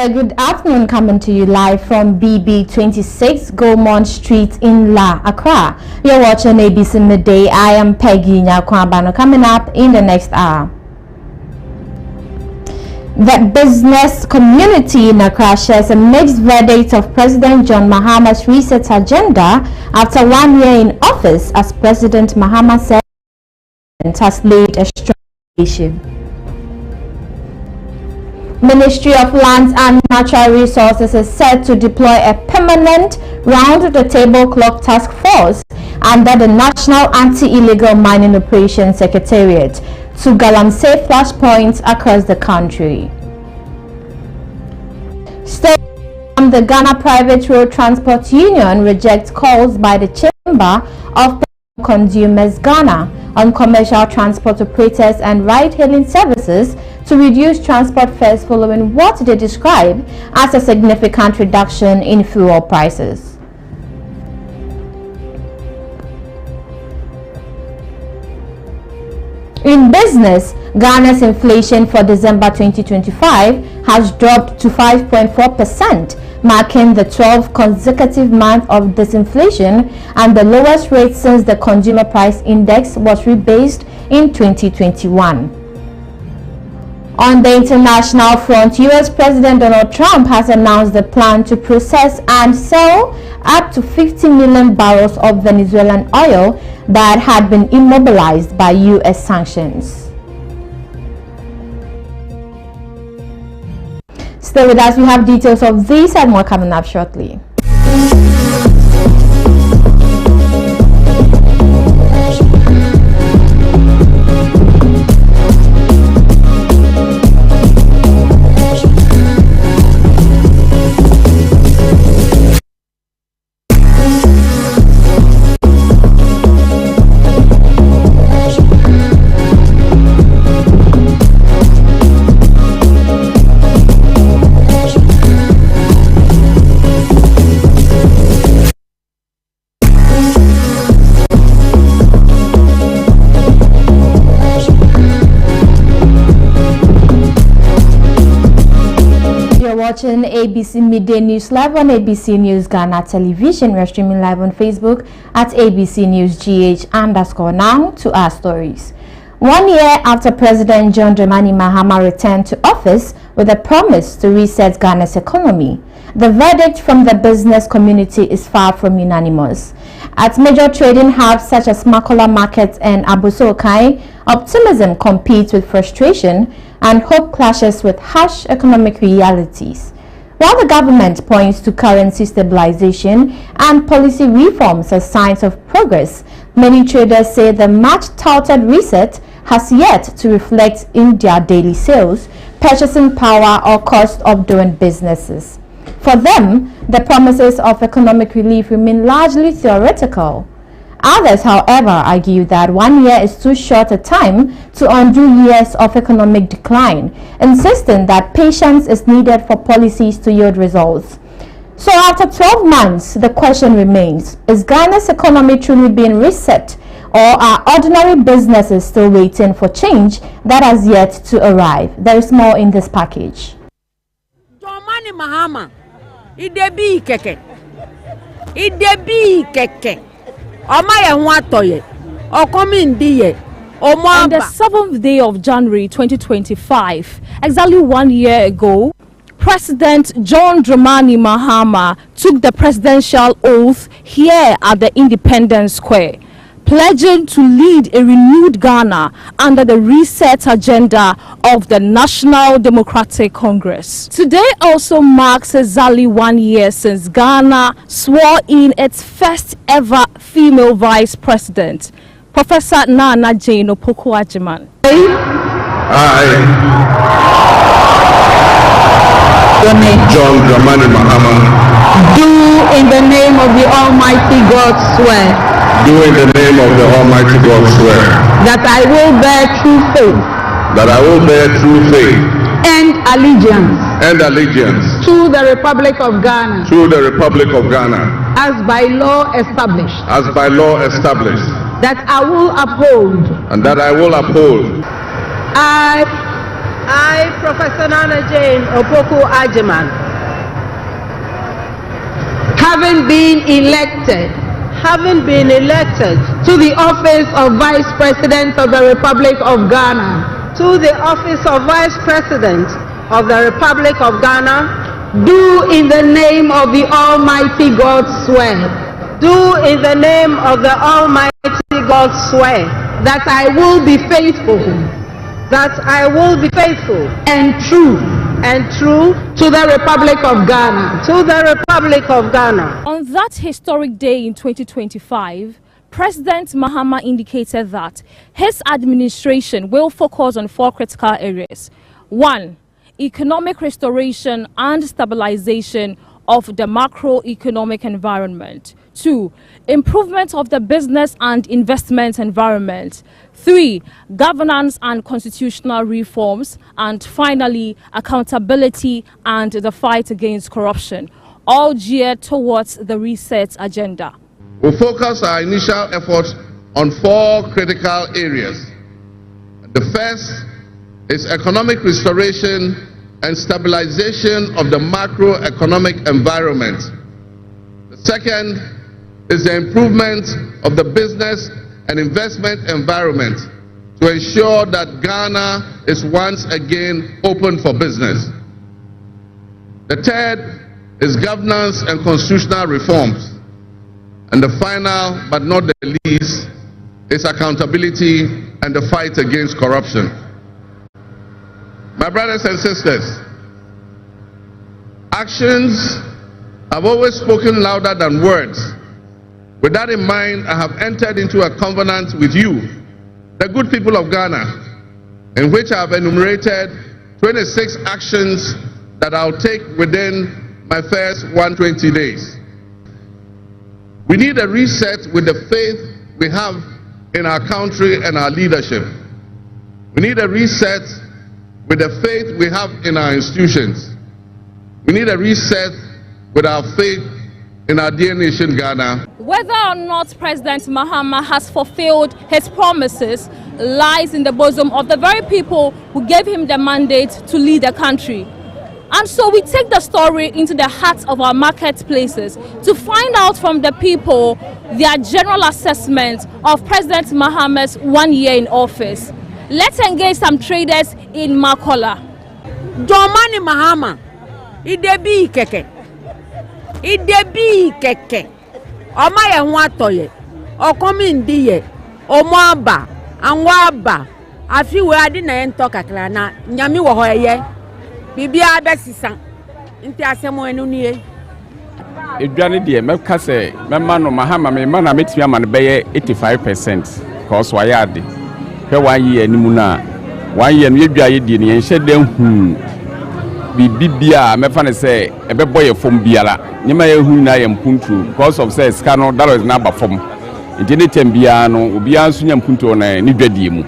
Good afternoon, coming to you live from BB26 Gaumont Street in La Accra. You're watching ABC Midday. I am Peggy NYARKOWAA BANNOR. Coming up in the next hour. The business community in Accra shares a mixed verdict of President John Mahama's reset agenda after 1 year in office, as President Mahama said has laid a strong foundation. Ministry of Lands and Natural Resources is set to deploy a permanent round-the-table clock task force under the National Anti-Illegal Mining Operations Secretariat to galamsey flashpoints across the country. State from the Ghana Private Road Transport Union rejects calls by the Chamber of Consumers Ghana on commercial transport operators and ride-hailing services to reduce transport fares following what they describe as a significant reduction in fuel prices. In business, Ghana's inflation for December 2025 has dropped to 5.4%, marking the 12th consecutive month of disinflation and the lowest rate since the Consumer Price Index was rebased in 2021. On the international front, U.S. President Donald Trump has announced the plan to process and sell up to 50 million barrels of Venezuelan oil that had been immobilized by U.S. sanctions. Stay with us, we have details of this and more coming up shortly. Watching ABC Midday News live on ABC News Ghana Television. We are streaming live on Facebook at ABC News GH_. Now to our stories. 1 year after President John Dramani Mahama returned to office with a promise to reset Ghana's economy, the verdict from the business community is far from unanimous. At major trading hubs such as Makola Market and Abosokai, optimism competes with frustration and hope clashes with harsh economic realities. While the government points to currency stabilization and policy reforms as signs of progress, many traders say the much-touted reset has yet to reflect in their daily sales, purchasing power, or cost of doing businesses. For them, the promises of economic relief remain largely theoretical. Others, however, argue that 1 year is too short a time to undo years of economic decline, insisting that patience is needed for policies to yield results. So after 12 months, the question remains, is Ghana's economy truly being reset, or are ordinary businesses still waiting for change that has yet to arrive? There is more in this package. Dramani Mahama, idebi keke. On the 7th day of January 2025, exactly 1 year ago, President John Dramani Mahama took the presidential oath here at the Independence Square, pledging to lead a renewed Ghana under the reset agenda of the National Democratic Congress. Today also marks exactly 1 year since Ghana swore in its first ever female vice president, Professor Nana Jane Opoku-Agyeman. John Dramani Mahama, do in the name of the Almighty God swear. Do in the name of the Almighty God swear. That I will bear true faith. That I will bear true faith. And allegiance. And allegiance. To the Republic of Ghana. To the Republic of Ghana. As by law established. As by law established. That I will uphold. And that I will uphold. I I, Professor Nana Jane Opoku Ajiman, having been elected to the office of Vice President of the Republic of Ghana, do in the name of the Almighty God swear. That I will be faithful. And true. To the Republic of Ghana. On that historic day in 2025, President Mahama indicated that his administration will focus on 4 critical areas. 1. Economic restoration and stabilization of the macroeconomic environment. 2. Improvement of the business and investment environment. 3. Governance and constitutional reforms. And finally, accountability and the fight against corruption, all geared towards the reset agenda. We focus our initial efforts on 4 critical areas. The first is economic restoration and stabilization of the macroeconomic environment. The second is the improvement of the business and investment environment to ensure that Ghana is once again open for business. The third is governance and constitutional reforms. And the final, but not the least, is accountability and the fight against corruption. My brothers and sisters, actions have always spoken louder than words. With that in mind, I have entered into a covenant with you, the good people of Ghana, in which I have enumerated 26 actions that I'll take within my first 120 days. We need a reset with the faith we have in our country and our leadership. We need a reset with the faith we have in our institutions. We need a reset with our faith in our dear nation, Ghana. Whether or not President Mahama has fulfilled his promises lies in the bosom of the very people who gave him the mandate to lead the country. And so we take the story into the heart of our marketplaces to find out from the people their general assessment of President Mahama's 1 year in office. Let's engage some traders in Makola. Domani Mahama, idebi keke. Oma ye nwatoye, okomi ndiye, omwaba, anwaba, afiwe adi na yento kakla na nyami wo hoye. Bibia abesisan. Nti asemo enu nie. Edwane de meka se mema no Mahama me ma na metimi ama no beye 85% cause wa yade. Hwe 1 year animu na 1 year no yedwa ye die ne yenhye den bibia mefa ne se ebebo ye fom biara nyema ye hu na ye mpuntu because of say ska no that is na ba fom nti ne tembia no obia nso nya mpuntu na ne dwadie mu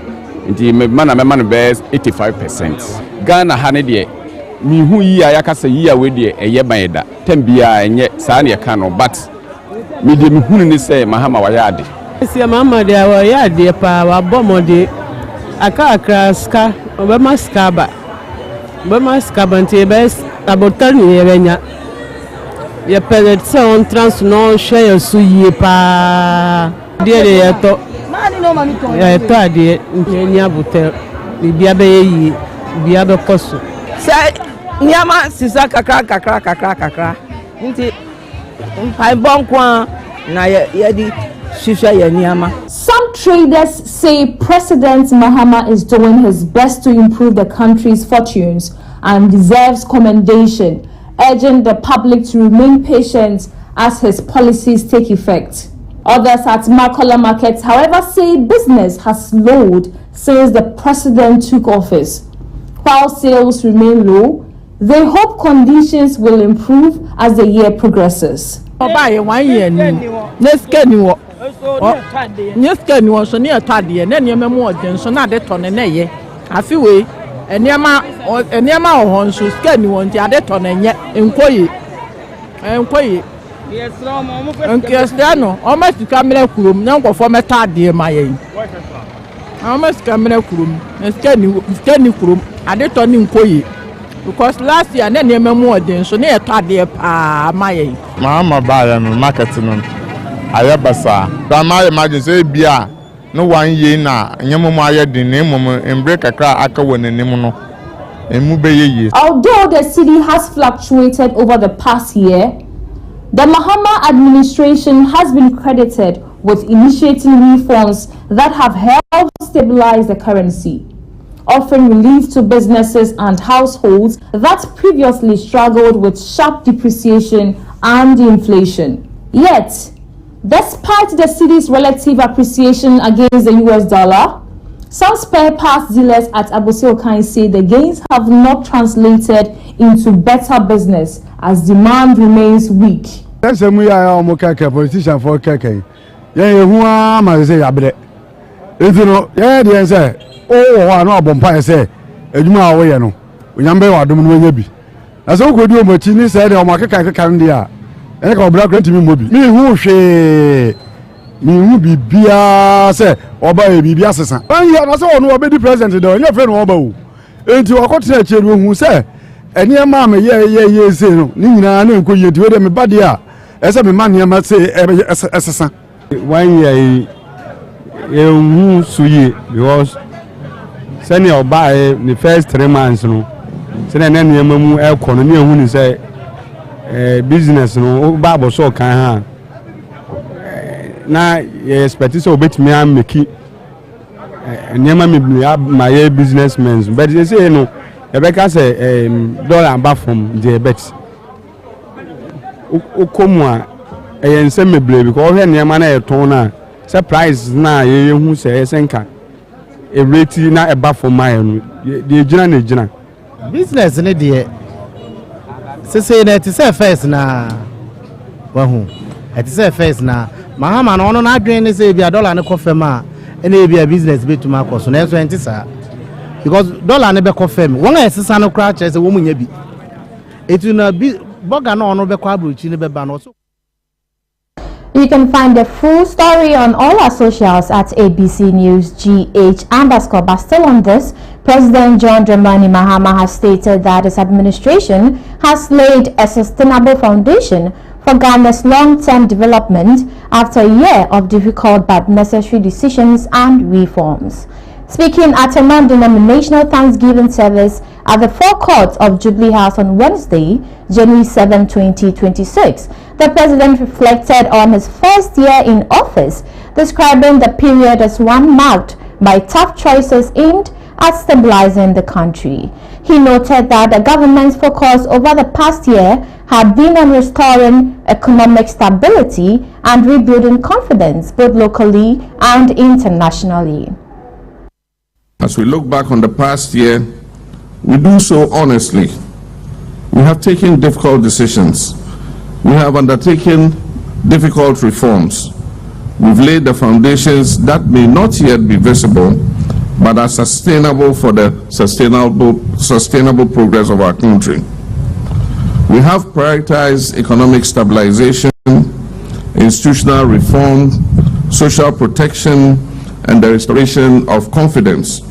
nti mema no be 85%. Ghana ha ne de mi hu yi a yakasa yi a we de eye baneda tembia enye saa ne ka no but mi de mi hu ne se Mahama wa yade esi Mahama de wa yade pa wa bomode aka akra ska obema ska ba Bama skabante bes tabotani yerenya ye pelet se on trans no share su yi pa de yeto yeto ade nya butel bibia be yi bibia be koso Say nyama sisa kakra nti mpai bonkwa na yedi shisha ye nyama. Some traders say President Mahama is doing his best to improve the country's fortunes and deserves commendation, urging the public to remain patient as his policies take effect. Others at Makola markets, however, say business has slowed since the president took office. While sales remain low, they hope conditions will improve as the year progresses. Nyeske ni wo so ne atade na niam mu odin so na de to ne ye afiwe eniama ohon so ska ni won ti ade to ne nye enkoyi Cristiano o ma sika mele kurum na nkofo meta ade ma ye o ma sika mele kurum ska ni kurum ade to ni nkoyi because last year na nneema mu odin so na eto ade pa maye mama ba no market no ayabasa da ma imagine say bia no 1 year na nyemo mu ayedin na emom embre kakra aka wonanim no emu beyeye. Although the city has fluctuated over the past year, the Mahama administration has been credited with initiating reforms that have helped stabilize the currency, offering relief to businesses and households that previously struggled with sharp depreciation and inflation. Yet, despite the city's relative appreciation against the US dollar, some spare parts dealers at Aboseokan say the gains have not translated into better business as demand remains weak. That's a politician for Keke. Yeah, who am I say? If you know, yeah, the answer. Oh, I know about Pie say, a Juma away, no. We number or don't know be. As all could do, but Chini said, or Market Candia. And I got black to me, me who she me who be Bia say, or by a Bia assassin. Oh, yeah, that's all no be the president, though, your friend Obo. Into a cottage who say, and your mamma, yeah, say, no, Nina, no, could you do them a bad year? As a man, you must say, assassin. 1 year, you suye because send your buy the first 3 months, no. Send an enemy mu economy who say business, no, Bible so can now, expect so bet me and make it my businessmen, but they say, no, Rebecca say, dollar and back from the bet. Okomwa and send me blame because any man a tona surprise na ye who say senka a rate na a back for my the general business in the say that is a first na wahu it is a first na Mahama no na adwen say be $1 na confirm a na be a business be to my cost so na so enti sa because dollar na be confirm won esesa no kra che say wo munya bi etu na boga no no be kwa abrochi ne be ba no so. You can find the full story on all our socials at ABC News GH _ but still on this, President John Dramani Mahama has stated that his administration has laid a sustainable foundation for Ghana's long-term development after a year of difficult but necessary decisions and reforms. Speaking at a non-denominational Thanksgiving service at the forecourt of Jubilee House on Wednesday, January 7, 2026, the president reflected on his first year in office, describing the period as one marked by tough choices aimed at stabilizing the country. He noted that the government's focus over the past year had been on restoring economic stability and rebuilding confidence both locally and internationally. As we look back on the past year, we do so honestly. We have taken difficult decisions. We have undertaken difficult reforms. We've laid the foundations that may not yet be visible, but are sustainable for the sustainable progress of our country. We have prioritized economic stabilization, institutional reform, social protection, and the restoration of confidence,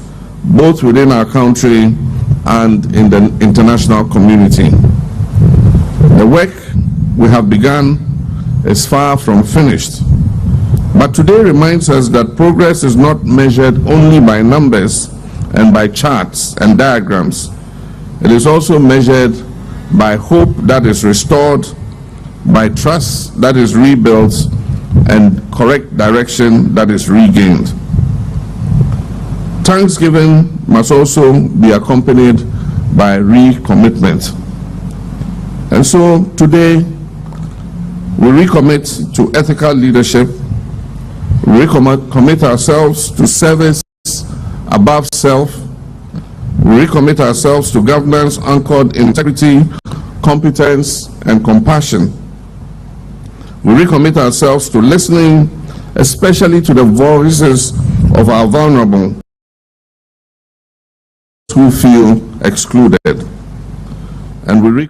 both within our country and in the international community. The work we have begun is far from finished, but today reminds us that progress is not measured only by numbers and by charts and diagrams. It is also measured by hope that is restored, by trust that is rebuilt, and correct direction that is regained. Thanksgiving must also be accompanied by recommitment. And so today, we recommit to ethical leadership, we recommit ourselves to service above self, we recommit ourselves to governance anchored in integrity, competence, and compassion. We recommit ourselves to listening, especially to the voices of our vulnerable who feel excluded. And we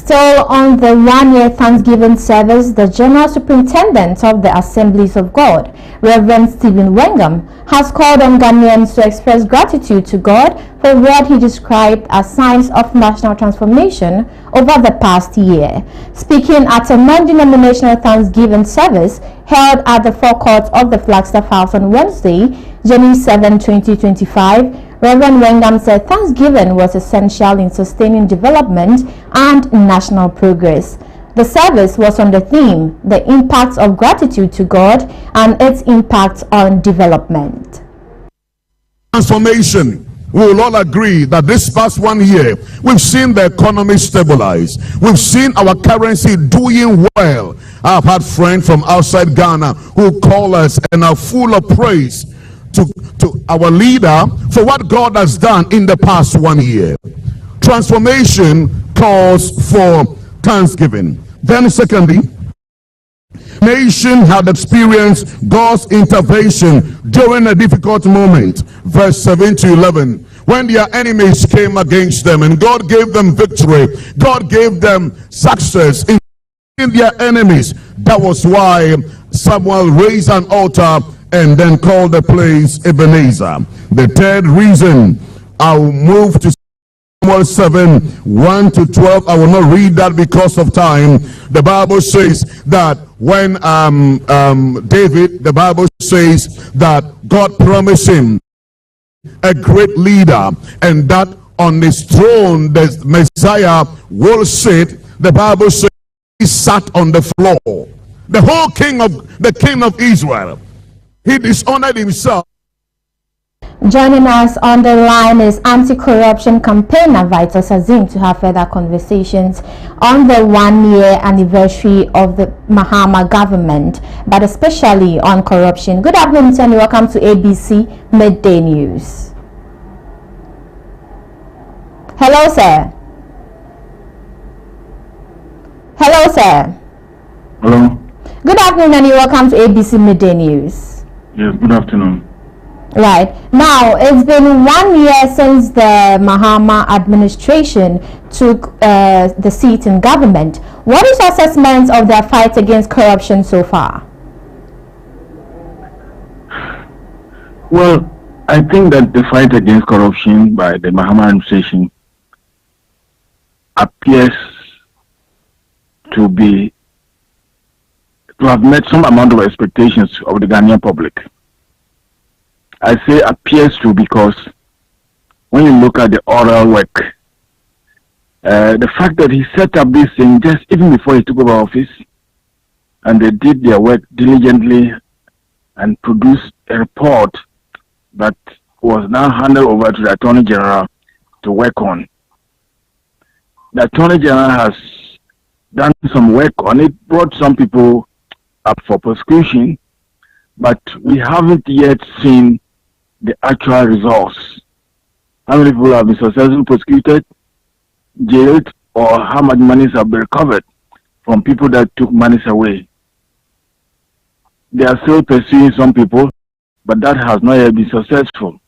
Still on the one-year Thanksgiving service, the General Superintendent of the Assemblies of God, Reverend Stephen Wengham, has called on Ghanaians to express gratitude to God for what he described as signs of national transformation over the past year. Speaking at a non-denominational Thanksgiving service held at the forecourt of the Flagstaff House on Wednesday, January 7, 2025, Reverend Wengham said Thanksgiving was essential in sustaining development and national progress. The service was on the theme, the impacts of gratitude to God and its impact on development. Transformation. We will all agree that this past 1 year, we've seen the economy stabilize. We've seen our currency doing well. I've had friends from outside Ghana who call us and are full of praise to our leader for what God has done in the past 1 year. Transformation calls for thanksgiving. Then secondly, nation had experienced God's intervention during a difficult moment. Verse 7 to 11. When their enemies came against them and God gave them victory, God gave them success in their enemies. That was why Samuel raised an altar and then called the place Ebenezer. The third reason, I'll move to Samuel 7, 1 to 12. I will not read that because of time. The Bible says that when David, the Bible says that God promised him a great leader, and that on his throne the Messiah will sit. The Bible says he sat on the floor. The whole king of Israel, he dishonored himself. Joining us on the line is anti-corruption campaigner Vitus Azim to have further conversations on the 1 year anniversary of the Mahama government, but especially on corruption. Good afternoon and welcome to ABC Midday News. Hello, sir. Hello, sir. Hello. Good afternoon and welcome to ABC Midday News. Yes, good afternoon. Right. Now, it's been 1 year since the Mahama administration took the seat in government. What is your assessment of their fight against corruption so far? Well, I think that the fight against corruption by the Mahama administration appears to have met some amount of expectations of the Ghanaian public. I say appears to because when you look at the oral work, the fact that he set up this thing just even before he took over office, and they did their work diligently and produced a report that was now handed over to the Attorney General to work on. The Attorney General has done some work on it, brought some people up for prosecution, but we haven't yet seen the actual results. How many people have been successfully prosecuted, jailed, or how much monies have been recovered from people that took monies away? They are still pursuing some people, but that has not yet been successful.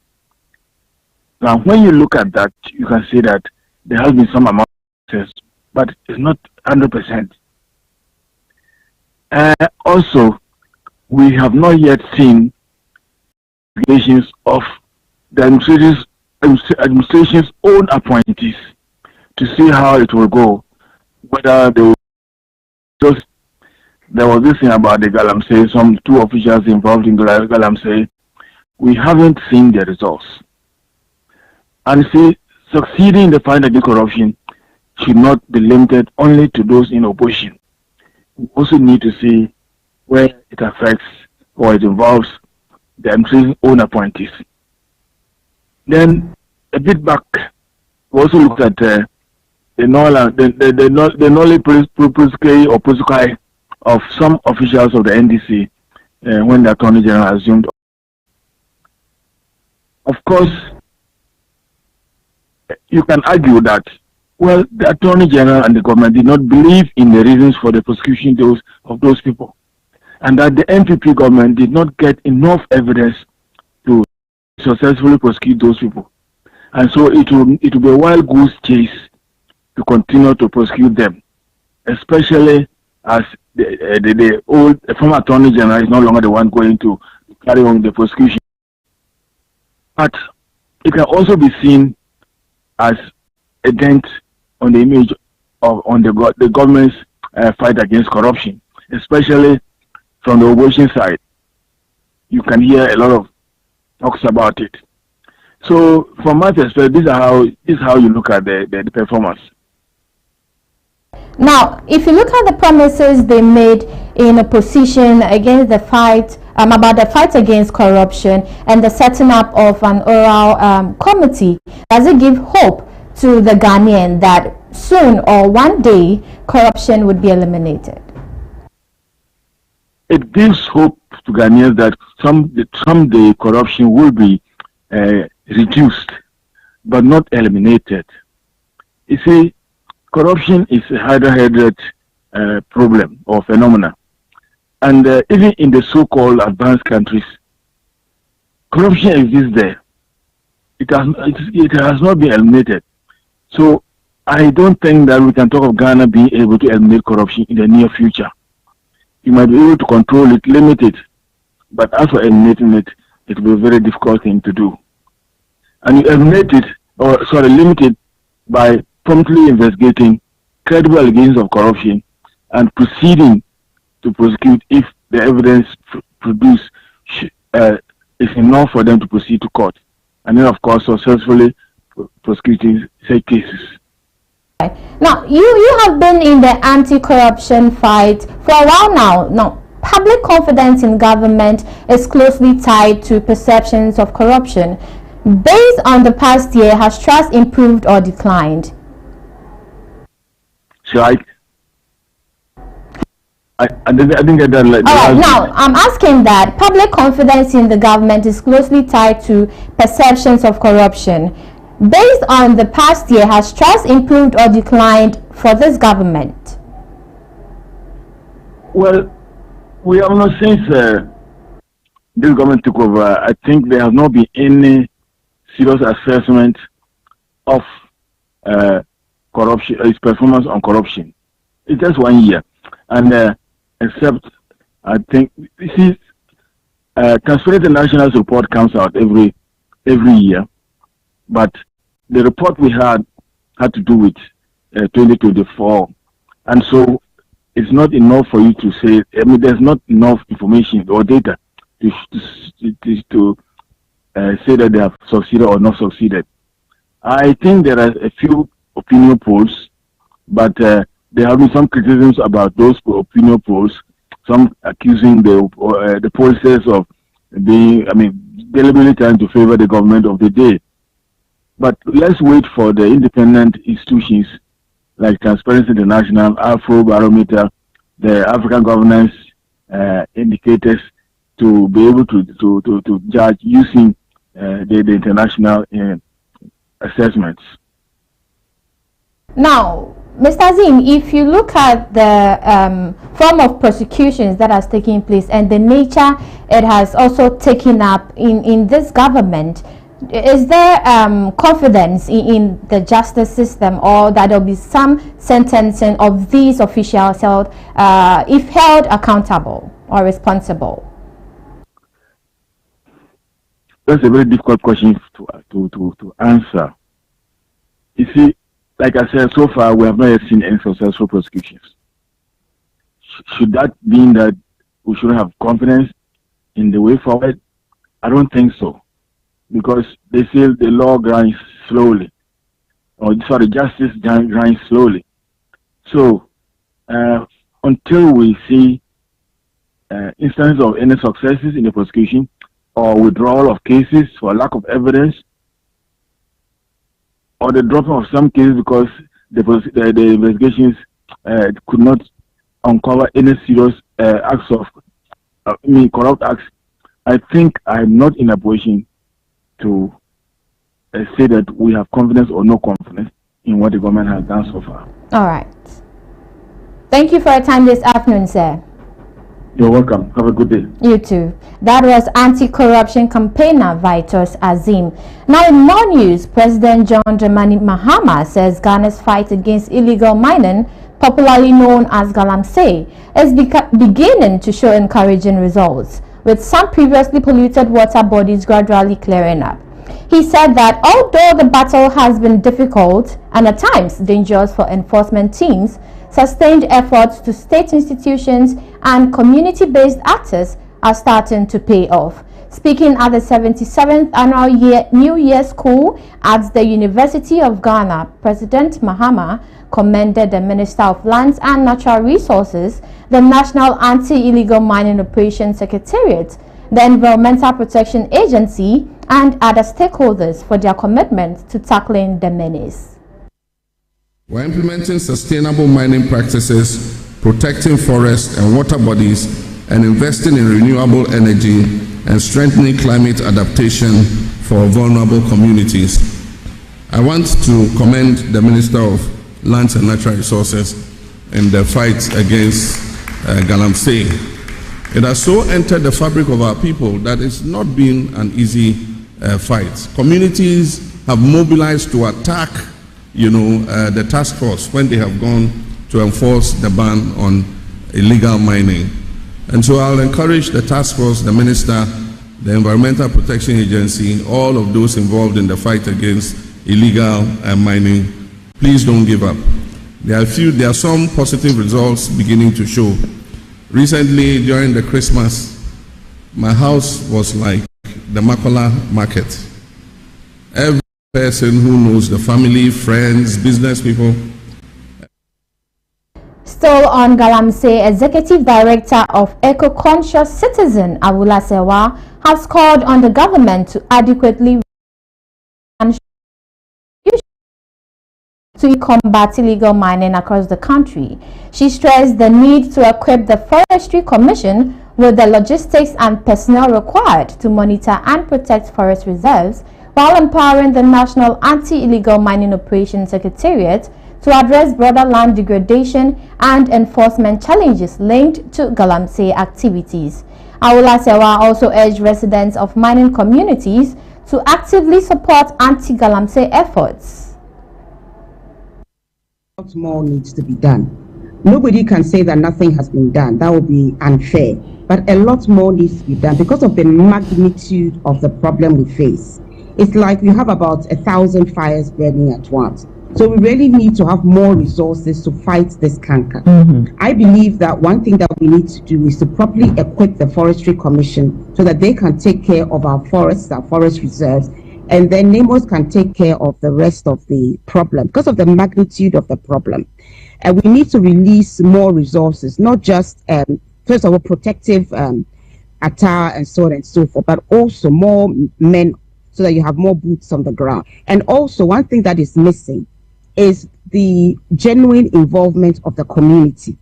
Now, when you look at that, you can see that there has been some amount of success, but it's not 100%. Also, we have not yet seen of the administration's own appointees to see how it will go. Whether they will just, there was this thing about the Galamsey, some 2 officials involved in the Galamsey. We haven't seen the results. And see, succeeding in the fight against corruption should not be limited only to those in opposition. We also need to see where it affects or it involves the administration's own appointees. Then a bit back, we also looked at the knowledge of some officials of the NDC when the Attorney General assumed. Of course, you can argue that, well, the Attorney General and the government did not believe in the reasons for the prosecution of those people, and that the NPP government did not get enough evidence to successfully prosecute those people. And so it will be a wild goose chase to continue to prosecute them. especially as the former Attorney General is no longer the one going to carry on the prosecution. But it can also be seen as a dent on the image of the government's fight against corruption, especially from the opposition side. You can hear a lot of talks about it. So, from my perspective, this is how you look at the performance. Now, if you look at the promises they made in opposition against the fight, about the fight against corruption and the setting up of an oral committee, does it give hope to the Ghanaian that soon or one day corruption would be eliminated? It gives hope to Ghanaians that someday corruption will be reduced, but not eliminated. You see, corruption is a hydra-headed problem or phenomena. And even in the so-called advanced countries, corruption exists there. It has not been eliminated. So I don't think that we can talk of Ghana being able to eliminate corruption in the near future. You might be able to control it, limit it, but as for eliminating it, it will be a very difficult thing to do. And you eliminate it, limit it by promptly investigating credible allegations of corruption and proceeding to prosecute if the evidence produced is enough for them to proceed to court. And then, of course, successfully prosecuting such cases. Now, you have been in the anti-corruption fight for a while now. Now, public confidence in government is closely tied to perceptions of corruption. Based on the past year, has trust improved or declined? So I didn't get that. All right, now I'm asking that public confidence in the government is closely tied to perceptions of corruption. Based on the past year, has trust improved or declined for this government? Well, we have not since this government took over. I think there has not been any serious assessment of corruption, its performance on corruption. It's just 1 year, and except I think this is Transparency International's report comes out every year, but the report we had to do with 2024, and so it's not enough for you to say. I mean, there's not enough information or data to say that they have succeeded or not succeeded. I think there are a few opinion polls, but there have been some criticisms about those opinion polls. Some accusing the pollsters of being, deliberately trying to favor the government of the day. But let's wait for the independent institutions like Transparency International, Afrobarometer, the African governance indicators to be able to judge using the international assessments. Now, Mr. Azim, if you look at the form of prosecutions that has taken place and the nature it has also taken up in this government, is there confidence in the justice system, or that there will be some sentencing of these officials held, if held accountable or responsible? That's a very difficult question to answer. You see, like I said, so far we have not yet seen any successful prosecutions. Should that mean that we should have confidence in the way forward? I don't think so, because they say the law grinds slowly, or sorry, justice grinds slowly. So until we see instances of any successes in the prosecution or withdrawal of cases for lack of evidence, or the dropping of some cases because the investigations could not uncover any serious acts of corrupt acts, I think I'm not in a position to say that we have confidence or no confidence in what the government has done so far. All right. Thank you for your time this afternoon, sir. You're welcome. Have a good day. You too. That was anti-corruption campaigner Vitus Azim. Now in more news, President John Dramani Mahama says Ghana's fight against illegal mining popularly known as Galamsey, is beginning to show encouraging results, with some previously polluted water bodies gradually clearing up. He said that although the battle has been difficult and at times dangerous for enforcement teams, sustained efforts to state institutions and community-based actors are starting to pay off. Speaking at the 77th annual New Year School at the University of Ghana, President Mahama commended the Minister of Lands and Natural Resources, the National Anti-Illegal Mining Operations Secretariat, the Environmental Protection Agency, and other stakeholders for their commitment to tackling the menace. We're implementing sustainable mining practices, protecting forests and water bodies, and investing in renewable energy and strengthening climate adaptation for vulnerable communities. I want to commend the Minister of Lands and Natural Resources in the fight against Galamsey. It has so entered the fabric of our people that it's not been an easy fight. Communities have mobilized to attack, the task force when they have gone to enforce the ban on illegal mining. And so I'll encourage the task force, the minister, the Environmental Protection Agency, all of those involved in the fight against illegal mining, please don't give up. There are some positive results beginning to show. Recently, during the Christmas, my house was like the Makola market. Every person who knows the family, friends, business people. Still on Galamsey, Executive Director of Eco-Conscious Citizen Awula Sewa has called on the government to adequately to combat illegal mining across the country. She stressed the need to equip the Forestry Commission with the logistics and personnel required to monitor and protect forest reserves, while empowering the National Anti-Illegal Mining Operations Secretariat to address broader land degradation and enforcement challenges linked to Galamsey activities. Awula Sewa also urged residents of mining communities to actively support anti-Galamsey efforts. A lot more needs to be done. Nobody can say that nothing has been done. That would be unfair. But a lot more needs to be done because of the magnitude of the problem we face. It's like we have about 1,000 fires burning at once. So we really need to have more resources to fight this canker. I believe that one thing that we need to do is to properly equip the Forestry Commission so that they can take care of our forests, our forest reserves, and then NAMOS can take care of the rest of the problem because of the magnitude of the problem. And we need to release more resources, not just, first of all, protective attire and so on and so forth, but also more men so that you have more boots on the ground. And also, one thing that is missing is the genuine involvement of the community.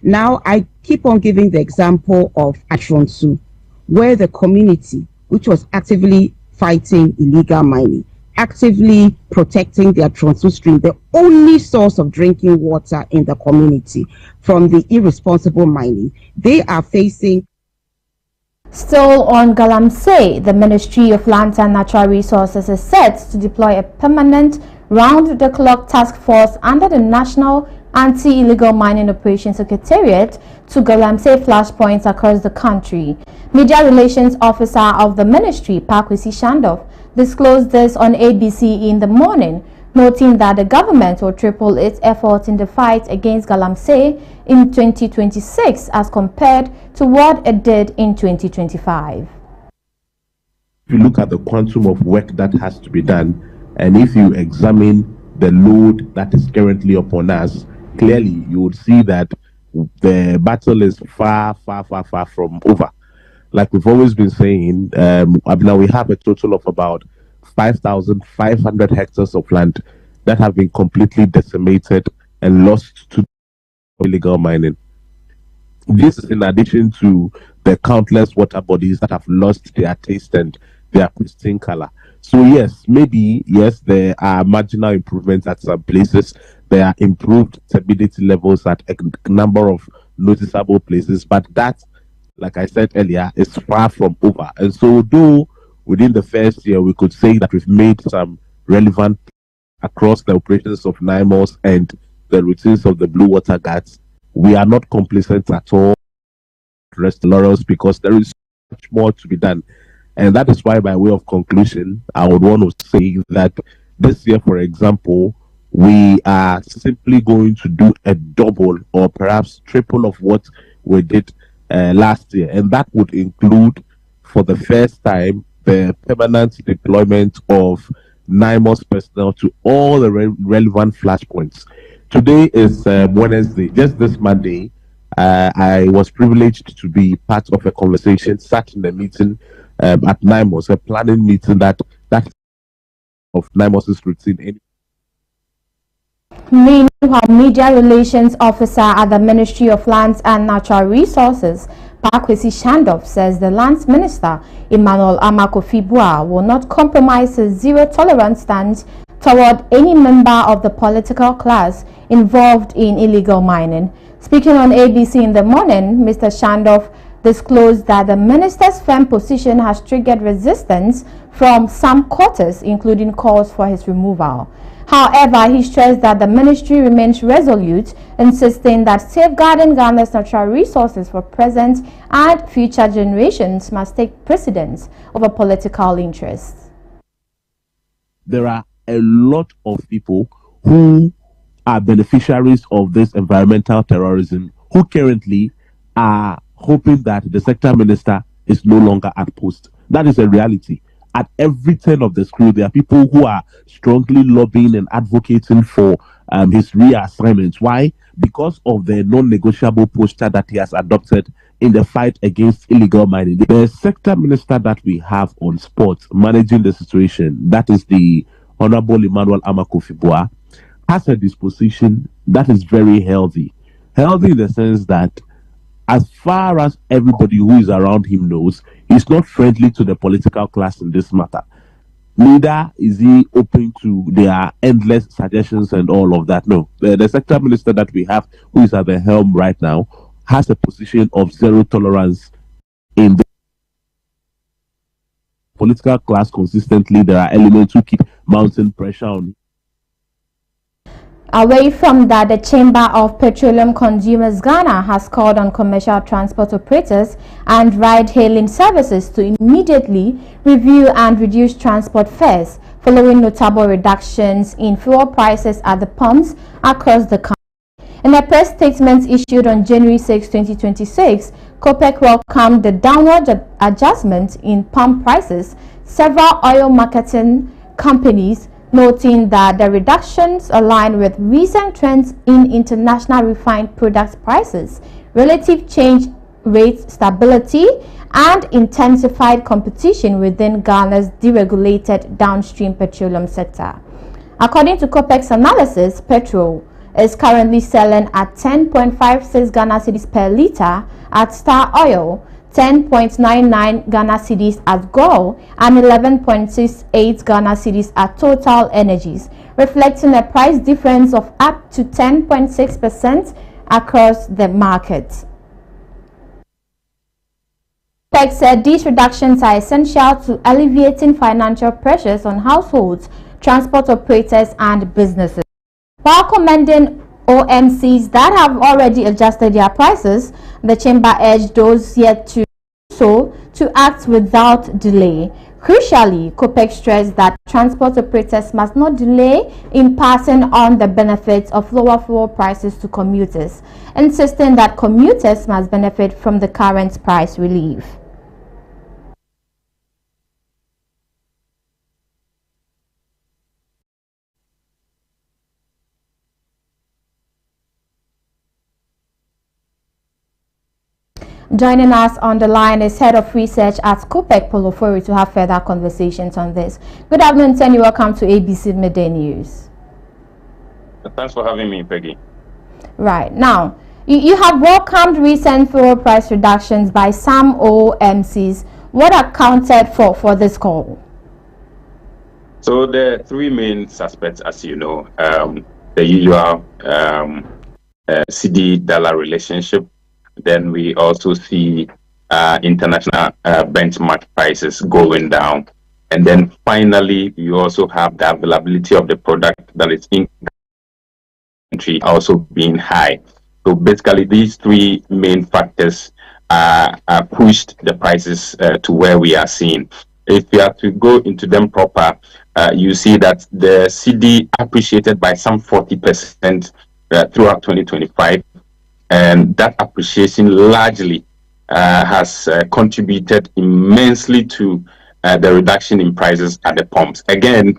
Now, I keep on giving the example of Ashronsu, where the community, which was actively fighting illegal mining, actively protecting their Ashronsu stream, the only source of drinking water in the community from the irresponsible mining, they are facing. Still on Galamsey, the Ministry of Lands and Natural Resources is set to deploy a permanent round-the-clock task force under the National Anti-Illegal Mining Operations Secretariat to Galamsey flashpoints across the country. Media Relations Officer of the Ministry, Pakwisi Shandoff, disclosed this on ABC in the morning, noting that the government will triple its efforts in the fight against Galamsey in 2026 as compared to what it did in 2025. If you look at the quantum of work that has to be done, and if you examine the load that is currently upon us, clearly you would see that the battle is far from over. Like we've always been saying, now we have a total of about 5,500 hectares of land that have been completely decimated and lost to illegal mining. This is in addition to the countless water bodies that have lost their taste and their pristine color. So yes, there are marginal improvements at some places. There are improved stability levels at a number of noticeable places, but that, like I said earlier, is far from over. And so though within the first year, we could say that we've made some relevant across the operations of NIMOS and the routines of the Blue Water Guards, we are not complacent at all. Rest laurels, because there is much more to be done. And that is why, by way of conclusion, I would want to say that this year, for example, we are simply going to do a double or perhaps triple of what we did last year. And that would include, for the first time, the permanent deployment of NIMOS personnel to all the relevant flashpoints. Today is Wednesday. Just this Monday, I was privileged to be part of a conversation, sat in a meeting at NIMOS, a planning meeting that of NIMOS's routine. Meanwhile, Media Relations Officer at the Ministry of Lands and Natural Resources, Pakwesi Shandov, says the Lands Minister, Emmanuel Amakofi-Boa, will not compromise his zero-tolerance stance toward any member of the political class involved in illegal mining. Speaking on ABC in the morning, Mr. Shandov disclosed that the minister's firm position has triggered resistance from some quarters, including calls for his removal. However, he stressed that the ministry remains resolute, insisting that safeguarding Ghana's natural resources for present and future generations must take precedence over political interests. There are a lot of people who are beneficiaries of this environmental terrorism who currently are hoping that the sector minister is no longer at post. That is a reality. At every turn of the screw, there are people who are strongly lobbying and advocating for his reassignment. Why? Because of the non-negotiable posture that he has adopted in the fight against illegal mining. The sector minister that we have on spot managing the situation, that is the Honorable Emmanuel Amakofi-Boa, has a disposition that is very healthy. Healthy in the sense that as far as everybody who is around him knows, he's not friendly to the political class in this matter. Neither is he open to their endless suggestions and all of that. No, the sector minister that we have, who is at the helm right now, has a position of zero tolerance in the political class. Consistently, there are elements who keep mounting pressure on him. Away from that, the Chamber of Petroleum Consumers Ghana has called on commercial transport operators and ride-hailing services to immediately review and reduce transport fares following notable reductions in fuel prices at the pumps across the country. In a press statement issued on January 6, 2026, COPEC welcomed the downward adjustment in pump prices. Several oil marketing companies noting that the reductions align with recent trends in international refined products prices, relative change rate stability, and intensified competition within Ghana's deregulated downstream petroleum sector. According to COPEC's analysis, petrol is currently selling at 10.56 Ghana cedis per litre at Star Oil, 10.99 Ghana cedis at Gold, and 11.68 Ghana cedis at Total Energies, reflecting a price difference of up to 10.6% across the market. PEG said these reductions are essential to alleviating financial pressures on households, transport operators, and businesses. While commending OMCs that have already adjusted their prices, the chamber urged those yet to do so to act without delay. Crucially, COPEC stressed that transport operators must not delay in passing on the benefits of lower fuel prices to commuters, insisting that commuters must benefit from the current price relief. Joining us on the line is Head of Research at COPEC, Polofori, to have further conversations on this. Good afternoon, and welcome to ABC Midday News. Thanks for having me, Peggy. Right. Now, you have welcomed recent fuel price reductions by some OMCs. What accounted for this call? So the three main suspects, as you know, the usual CD-dollar relationship. Then we also see international benchmark prices going down. And then finally, you also have the availability of the product that is in country also being high. So basically, these three main factors pushed the prices to where we are seeing. If you have to go into them proper, you see that the CD appreciated by some 40% throughout 2025, and that appreciation largely has contributed immensely to the reduction in prices at the pumps. Again,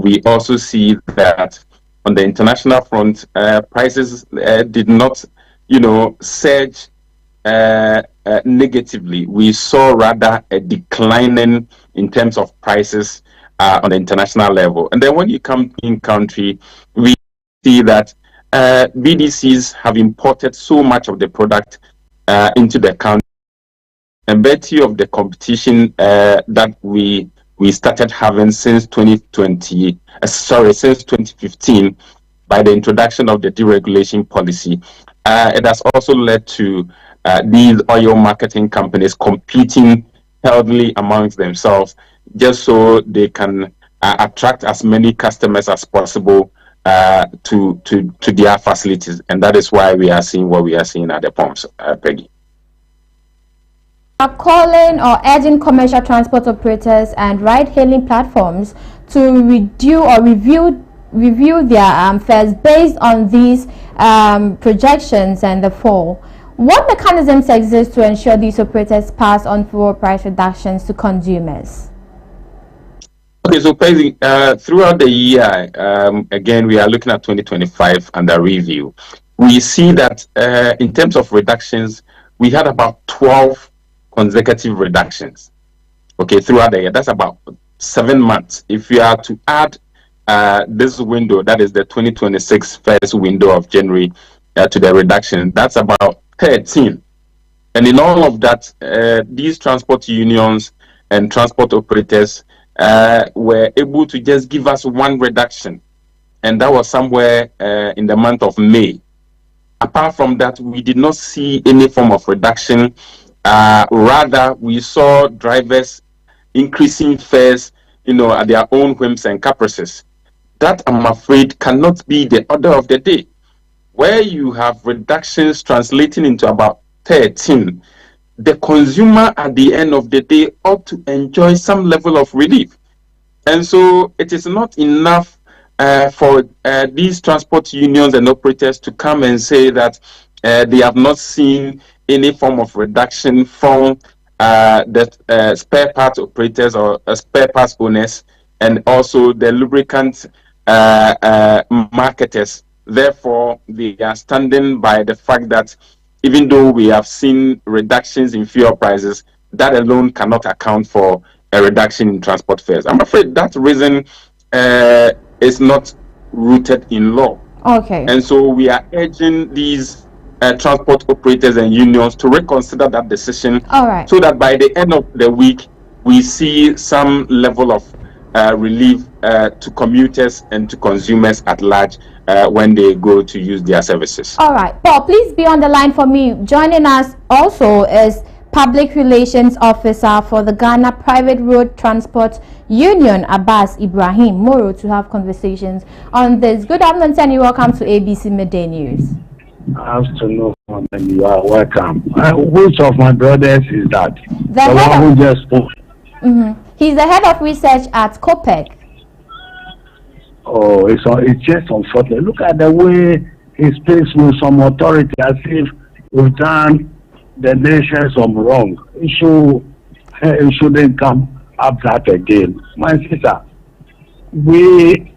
we also see that on the international front, prices did not, surge negatively. We saw rather a declining in terms of prices on the international level. And then when you come in country, we see that BDCs have imported so much of the product into the country. And virtue of the competition that we started having since 2015, by the introduction of the deregulation policy, it has also led to these oil marketing companies competing healthily amongst themselves, just so they can attract as many customers as possible to their facilities. And that is why we are seeing what we are seeing at the pumps, Peggy. Are calling or urging commercial transport operators and ride-hailing platforms to reduce or review their fares based on these projections and the fall. What mechanisms exist to ensure these operators pass on fuel price reductions to consumers? Okay, so throughout the year, again, we are looking at 2025 under review. We see that in terms of reductions, we had about 12 consecutive reductions, okay, throughout the year. That's about 7 months. If you are to add this window, that is the 2026 first window of January to the reduction, that's about 13. And in all of that, these transport unions and transport operators were able to just give us one reduction, and that was somewhere in the month of May. Apart from that, we did not see any form of reduction. Rather, we saw drivers increasing fares, at their own whims and caprices. That, I'm afraid, cannot be the order of the day. Where you have reductions translating into about 13, the consumer at the end of the day ought to enjoy some level of relief. And so it is not enough for these transport unions and operators to come and say that they have not seen any form of reduction from the spare parts operators or spare parts owners, and also the lubricant marketers. Therefore, they are standing by the fact that even though we have seen reductions in fuel prices, that alone cannot account for a reduction in transport fares. I'm afraid that reason is not rooted in law. Okay. And so we are urging these transport operators and unions to reconsider that decision. All right. So that by the end of the week, we see some level of relief to commuters and to consumers at large when they go to use their services. All right. Paul, please be on the line for me. Joining us also is Public Relations Officer for the Ghana Private Road Transport Union, Abbas Ibrahim Moro, to have conversations on this. Good afternoon, and welcome to ABC Midday News. Afternoon, and you are welcome. Which of my brothers is that? The one who just spoke. He's the head of research at COPEC. Oh, it's just unfortunate. Look at the way he speaks with some authority, as if we've done the nation some wrong. It shouldn't come up that again. My sister, we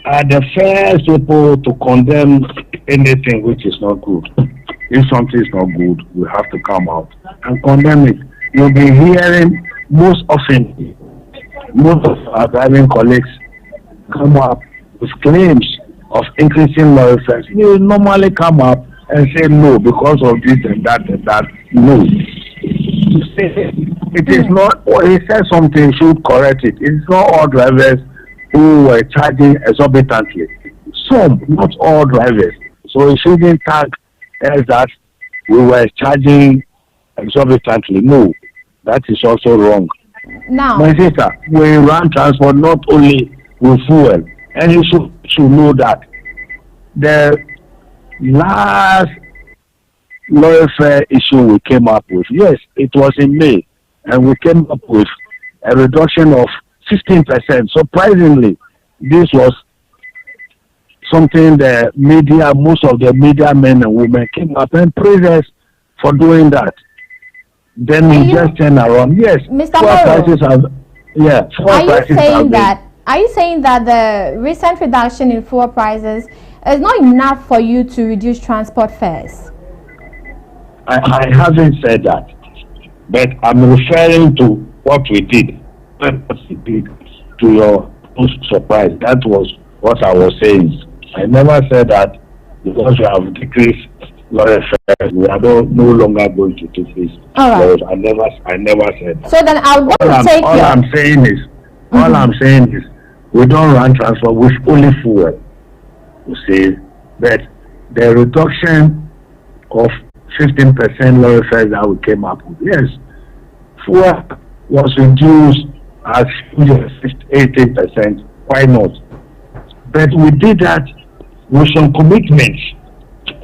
are the first people to condemn anything which is not good. If something is not good, we have to come out and condemn it. You'll be hearing most often, most of our driving colleagues come up with claims of increasing lorry fares. You normally come up and say no because of this and that and that. No. It is not, he said something, should correct it. It's not all drivers who were charging exorbitantly. Some, not all drivers. So it shouldn't tag as that we were charging exorbitantly. No, that is also wrong. Now, my sister, we run transport not only with fuel, and you should know that. the last lorry fare issue we came up with, yes, it was in May, and we came up with a reduction of 15%. Surprisingly, this was something the media, most of the media men and women came up and praised us for doing that. Then we just turn around. Yes, Mr. prices have, yeah. Are you saying that the recent reduction in fuel prices is not enough for you to reduce transport fares? I haven't said that, but I'm referring to what we did. To your surprise, that was what I was saying. I never said that because we have decreased lorry fares, we are no longer going to do this. All right. I never said that. So then I'm saying is, we don't run transport with only fuel. You see, but the reduction of 15% lorry fares that we came up with, yes, fuel was reduced as huge as 18%. Why not? But we did that with some commitments.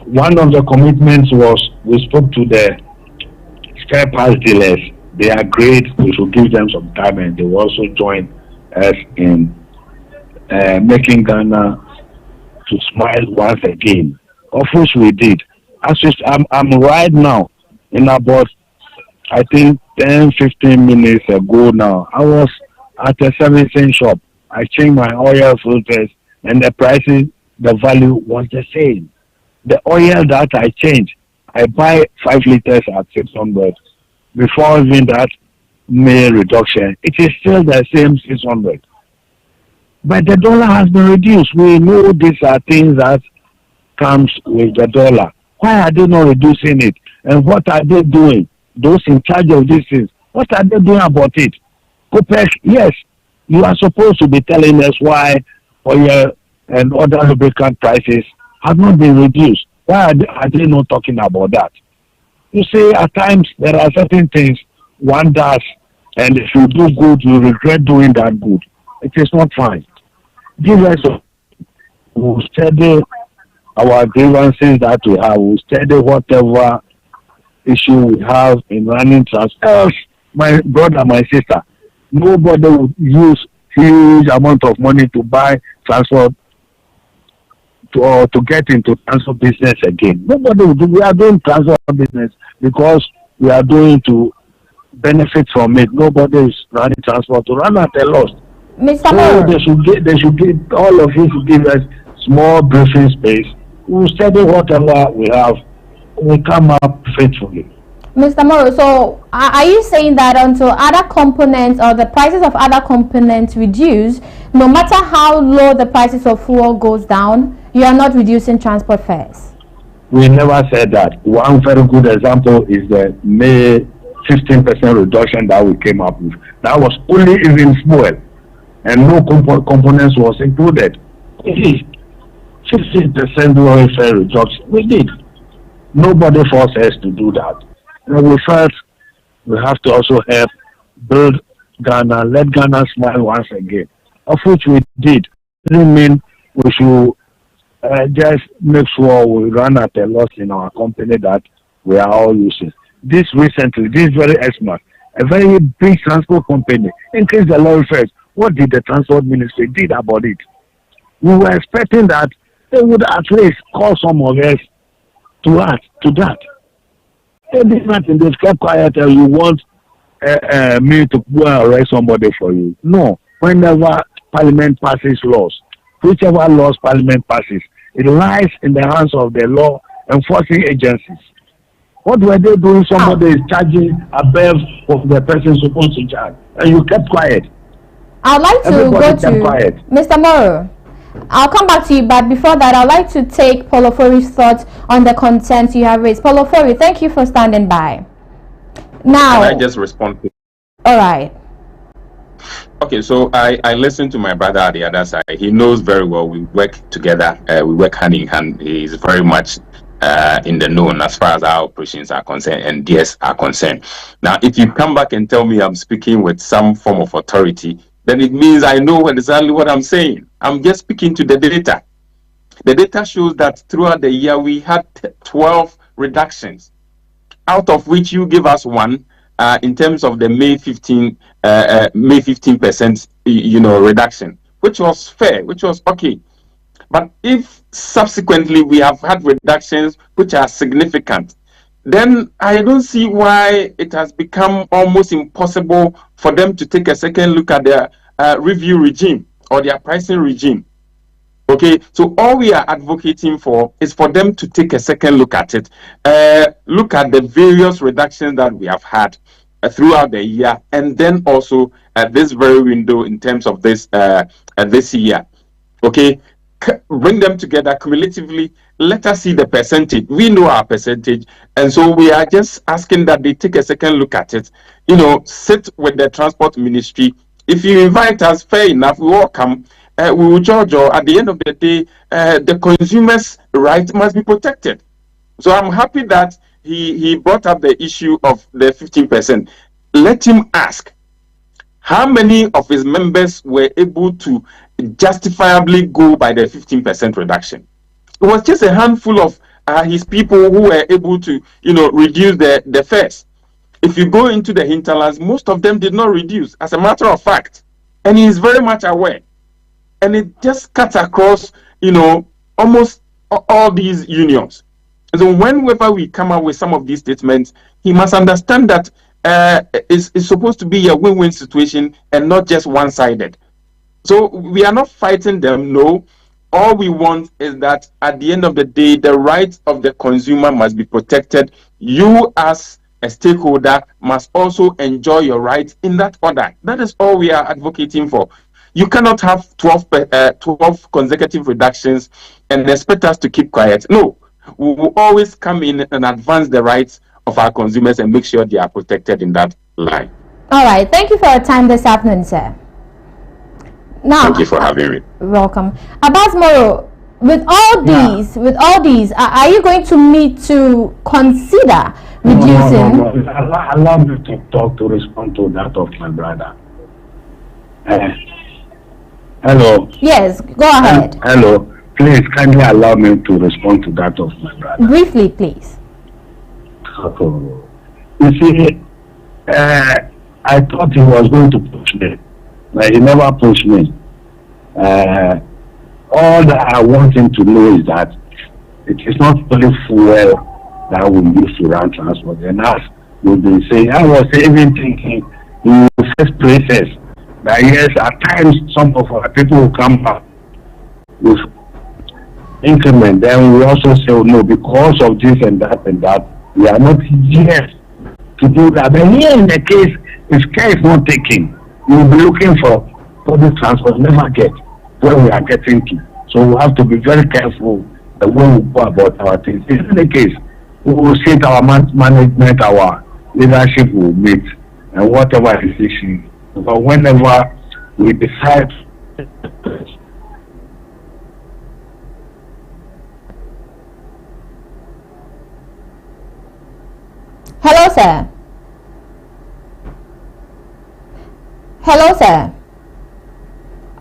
One of the commitments was we spoke to the spare parts dealers. They agreed we should give them some time, and they will also join us in making Ghana to smile once again, of which we did. I'm right now in about, I think, 10-15 minutes ago now. I was at a servicing shop. I changed my oil filters, and the prices, the value was the same. The oil that I changed, I buy 5 liters at 600. Before even that May reduction, it is still the same 600. But the dollar has been reduced. We know these are things that comes with the dollar. Why are they not reducing it? And what are they doing? Those in charge of these things, what are they doing about it? OPEC, yes, you are supposed to be telling us why oil and other lubricant prices have not been reduced. Why are they not talking about that? You see, at times there are certain things one does, and if you do good, you regret doing that good. It is not fine. Give us we'll study our grievances that we have. We'll study whatever issue we have in running transport. My brother, my sister, nobody would use huge amount of money to buy transport to get into transport business again. Nobody would do. We are doing transport business because we are doing to benefit from it. Nobody is running transport to run at a loss. Mr. So they should give all of you to give us small briefing space. We'll study whatever we have. We come up faithfully. Mr. Morrow, so are you saying that until other components or the prices of other components reduce, no matter how low the prices of fuel goes down, you are not reducing transport fares? We never said that. One very good example is the May 15% reduction that we came up with. That was only even fuel, and no components was included. We did 15% lower fare reduction. We did. Nobody forced us to do that. And we felt we have to also help build Ghana, let Ghana smile once again, of which we did. It didn't mean we should just make sure we run at a loss in our company that we are all using. This recently, this very expert, a very big transport company, increased the lorry fares. What did the transport ministry did about it? We were expecting that they would at least call some of us to act to that. They did nothing. They kept quiet. You want me to go and arrest somebody for you? No. Whenever Parliament passes laws, whichever laws Parliament passes, it lies in the hands of the law enforcing agencies. What were they doing? Somebody is charging above of the person supposed to charge, and you kept quiet. I'd like to go to Mr. Morrow. I'll come back to you, but before that, I'd like to take Paulo Fori's thoughts on the content you have raised. Paulo Fori, thank you for standing by. Now, can I just respond to? All right. Okay, so I listened to my brother at the other side. He knows very well we work together. We work hand in hand. He is very much in the know as far as our operations are concerned and DS are concerned. Now, if you come back and tell me I'm speaking with some form of authority, then it means I know exactly what I'm saying. I'm just speaking to the data. The data shows that throughout the year we had 12 reductions, out of which you give us one in terms of the May 15% reduction, which was fair, which was okay. But if subsequently we have had reductions which are significant, then I don't see why it has become almost impossible for them to take a second look at their review regime or their pricing regime. Okay, so all we are advocating for is for them to take a second look at it, look at the various reductions that we have had throughout the year, and then also at this very window in terms of this this year. Okay, bring them together cumulatively. Let us see the percentage. We know our percentage, and so we are just asking that they take a second look at it. Sit with the transport ministry. If you invite us, fair enough, we will come. We will judge. Or at the end of the day, the consumer's right must be protected. So I'm happy that he brought up the issue of the 15%. Let him ask how many of his members were able to justifiably go by the 15% reduction. It was just a handful of his people who were able to, reduce the fares. If you go into the hinterlands, most of them did not reduce, as a matter of fact. And he is very much aware. And it just cuts across, almost all these unions. And so whenever we come up with some of these statements, he must understand that it's supposed to be a win-win situation and not just one-sided. So we are not fighting them, no. All we want is that at the end of the day, the rights of the consumer must be protected. You as a stakeholder must also enjoy your rights in that order. That is all we are advocating for. You cannot have 12 consecutive reductions and expect us to keep quiet. No, we will always come in and advance the rights of our consumers and make sure they are protected in that line. All right. Thank you for your time this afternoon, sir. Now, thank you for having me. Welcome. Abbas Moro, with all these, are you going to meet to consider reducing? No. Allow me to talk to respond to that of my brother. Hello. Yes, go ahead. Hello. Please, kindly allow me to respond to that of my brother. Briefly, please. Okay. You see, I thought he was going to push me, but he never pushed me. All that I want him to know is that it is not only fuel that we use to run transport. And as we've been saying, I was even thinking in the first places that yes, at times some of our people will come back with increment. Then we also say, oh, no, because of this and that, we are not here to do that. But here in the case, if care is not taken, we will be looking for public transport, never get where we are getting to. So we have to be very careful the way we go about our things. In any case, we will sit our management, our leadership will meet, and whatever decision. But whenever we decide. Hello, sir. Hello, sir.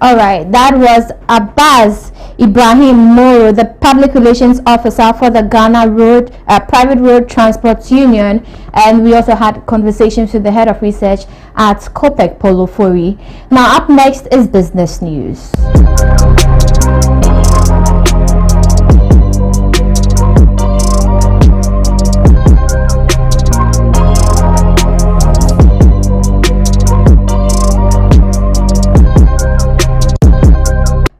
All right, that was Abbas Ibrahim Moro, the Public Relations Officer for the Ghana Private Road Transport Union, and we also had conversations with the Head of Research at COPEC, Polo Fori. Now, up next is business news.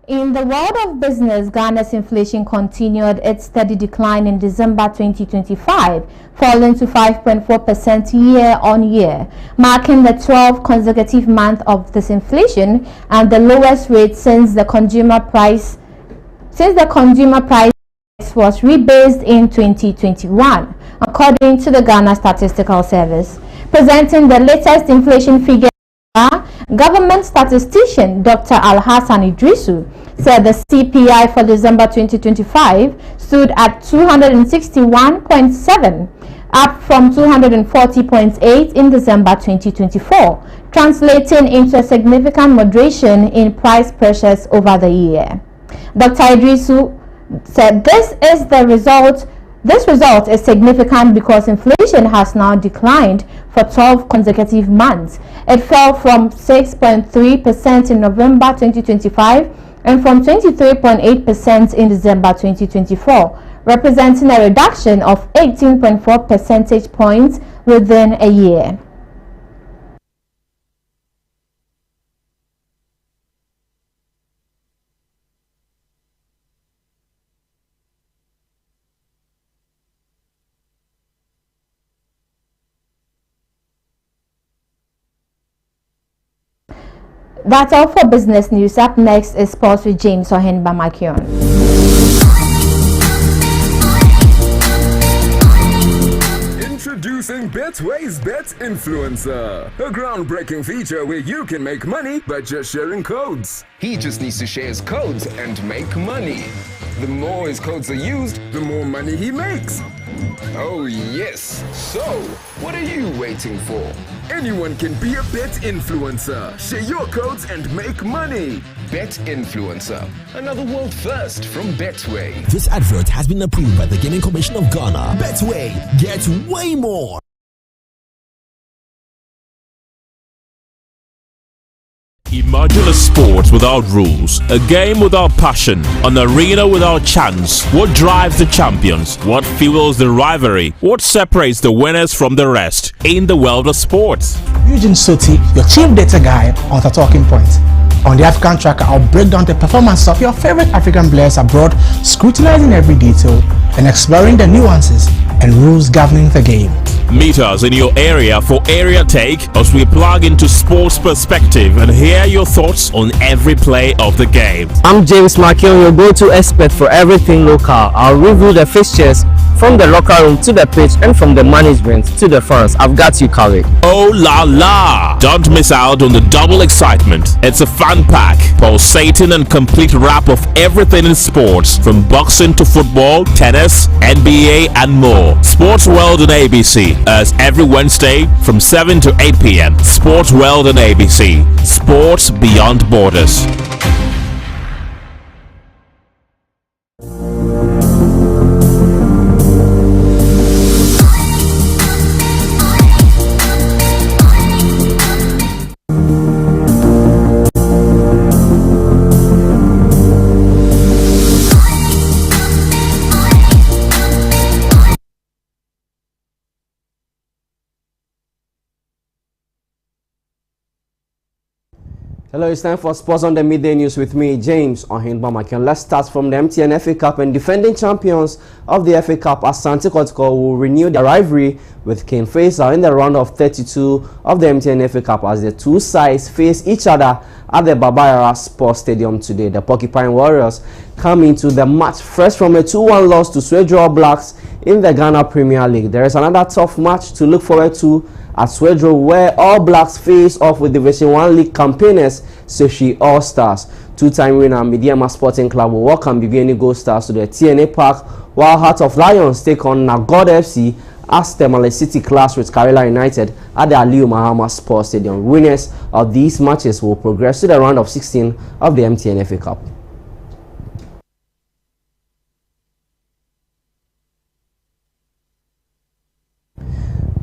In the world of business, Ghana's inflation continued its steady decline in December 2025, falling to 5.4% year-on-year, marking the 12th consecutive month of disinflation and the lowest rate since the consumer price was rebased in 2021, according to the Ghana Statistical Service. Presenting the latest inflation figure, government statistician Dr. Al-Hassan Idrisu said the CPI for December 2025 stood at 261.7, up from 240.8 in December 2024, translating into a significant moderation in price pressures over the year. Dr. said this result is significant because inflation has now declined for 12 consecutive months. It fell from 6.3% in November 2025 and from 23.8% in December 2024, representing a reduction of 18.4 percentage points within a year. That's all for business news. Up next is sports with James Ohenba-Makion. Introducing Betway's Bet Influencer, a groundbreaking feature where you can make money by just sharing codes. He just needs to share his codes and make money. The more his codes are used, the more money he makes. Oh yes, so what are you waiting for? Anyone can be a bet influencer. Share your codes and make money. Bet Influencer, another world first from Betway. This advert has been approved by the Gaming Commission of Ghana. Betway, get way more. Imagine a sport without rules, a game without passion, an arena without chance. What drives the champions? What fuels the rivalry? What separates the winners from the rest in the world of sports? Eugene Soti, your chief data guy on the Talking Point. On the African Tracker, I'll break down the performance of your favorite African players abroad, scrutinizing every detail and exploring the nuances and rules governing the game. Meet us in your area for Area Take as we plug into sports perspective and hear your thoughts on every play of the game. I'm James Makion, your go-to expert for everything local. I'll review the fixtures from the locker room to the pitch and from the management to the fans. I've got you covered. Oh la la! Don't miss out on the double excitement. It's a fun pack, pulsating and complete wrap of everything in sports, from boxing to football, tennis, NBA and more. Sports World on ABC as every Wednesday from 7 to 8 p.m. Sports World on ABC. Sports beyond borders. Hello, it's time for Sports on the Midday News with me, James Ohenba-Makion. Let's start from the MTN FA Cup, and defending champions of the FA Cup, Asante Kotoko, will renew their rivalry with King Faisal in the round of 32 of the MTN FA Cup as the two sides face each other at the Babayara Sports Stadium today. The Porcupine Warriors come into the match first from a 2-1 loss to Swedro Blacks in the Ghana Premier League. There is another tough match to look forward to at Swedro, where All Blacks face off with Division 1 League campaigners Seshi All Stars. Two-time winner Midiama Sporting Club will welcome BBN Gold Stars to the TNA Park, while Heart of Lions take on Nagod FC as Tamale City clash with Karela United at the Aliu Mahama Sports Stadium. Winners of these matches will progress to the round of 16 of the MTN FA Cup.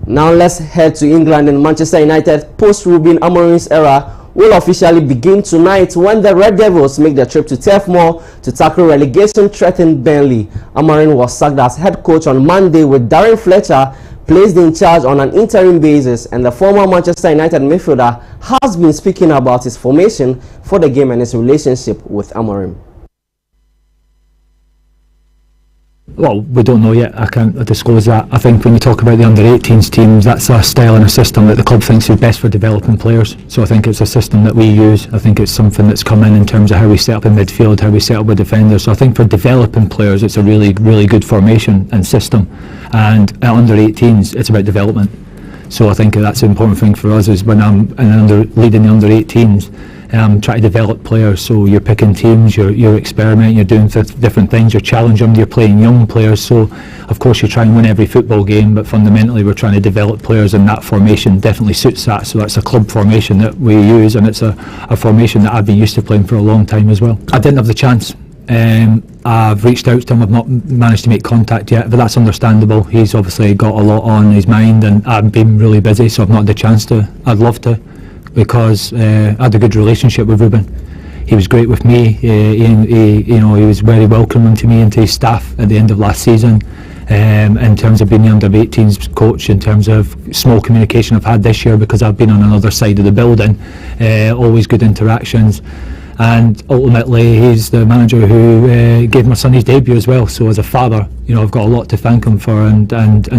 Now let's head to England, and Manchester United post-Ruben Amorim's era will officially begin tonight when the Red Devils make their trip to Turf Moor to tackle relegation threatened Burnley. Amorim was sacked as head coach on Monday, with Darren Fletcher placed in charge on an interim basis, and the former Manchester United midfielder has been speaking about his formation for the game and his relationship with Amorim. Well, we don't know yet. I can't disclose that. I think when you talk about the under-18s teams, that's a style and a system that the club thinks is best for developing players. So I think it's a system that we use. I think it's something that's come in terms of how we set up in midfield, how we set up with defenders. So I think for developing players, it's a really, really good formation and system. And at under-18s, it's about development. So I think that's the important thing for us, is when I'm leading the under-18s, try to develop players. So you're picking teams, you're experimenting, you're doing different things, you're challenging them, you're playing young players. So of course you try and win every football game, but fundamentally we're trying to develop players, and that formation definitely suits that. So that's a club formation that we use, and it's a formation that I've been used to playing for a long time as well. I didn't have the chance I've reached out to him. I've not managed to make contact yet, but that's understandable. He's obviously got a lot on his mind, and I've been really busy, so I've not had the chance to. I'd love to, because I had a good relationship with Ruben. He was great with me. He was very welcoming to me and to his staff at the end of last season. In terms of being the under-18s coach, in terms of small communication I've had this year because I've been on another side of the building, always good interactions. And ultimately he's the manager who gave my son his debut as well, so as a father, I've got a lot to thank him for, and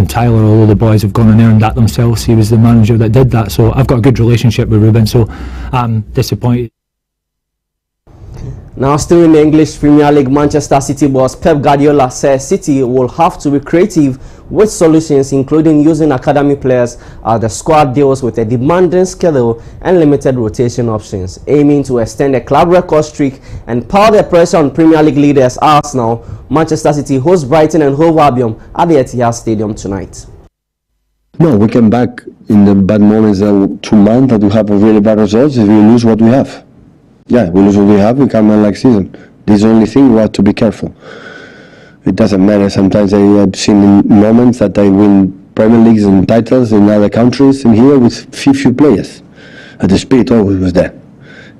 Tyler, although the boys have gone and earned that themselves, he was the manager that did that, so I've got a good relationship with Ruben, so I'm disappointed. Now, still in the English Premier League, Manchester City boss Pep Guardiola says City will have to be creative with solutions, including using academy players as the squad deals with a demanding schedule and limited rotation options, aiming to extend a club record streak and pile the pressure on Premier League leaders Arsenal. Manchester City host Brighton and Hove Albion at the Etihad Stadium tonight. No, we came back in the bad moments, 2 months that we have a really bad results. If we lose what we have. Yeah, we lose what we have, we come on like season. This is the only thing, we have to be careful. It doesn't matter. Sometimes I have seen in moments that I win Premier Leagues and titles in other countries, and here with few players. The spirit always was there.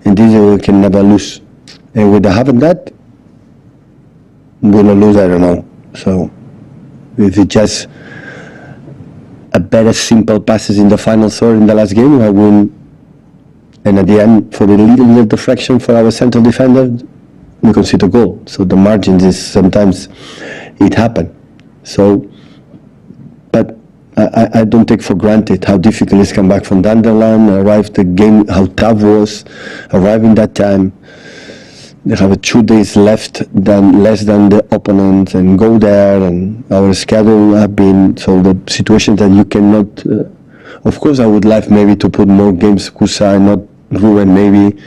And this we can never lose. And with having that, we're not lose, I don't know. So, if it's just a better simple passes in the final third in the last game, I win. And at the end, for the little deflection for our central defender, we concede a goal. So the margins is sometimes it happen. So, but I don't take for granted how difficult it is to come back from Danderland, arrive the game, how tough was, arriving that time. They have 2 days left, less than the opponents, and go there. And our schedule have been so the situation that you cannot. Of course, I would like maybe to put more games because I'm not ruined maybe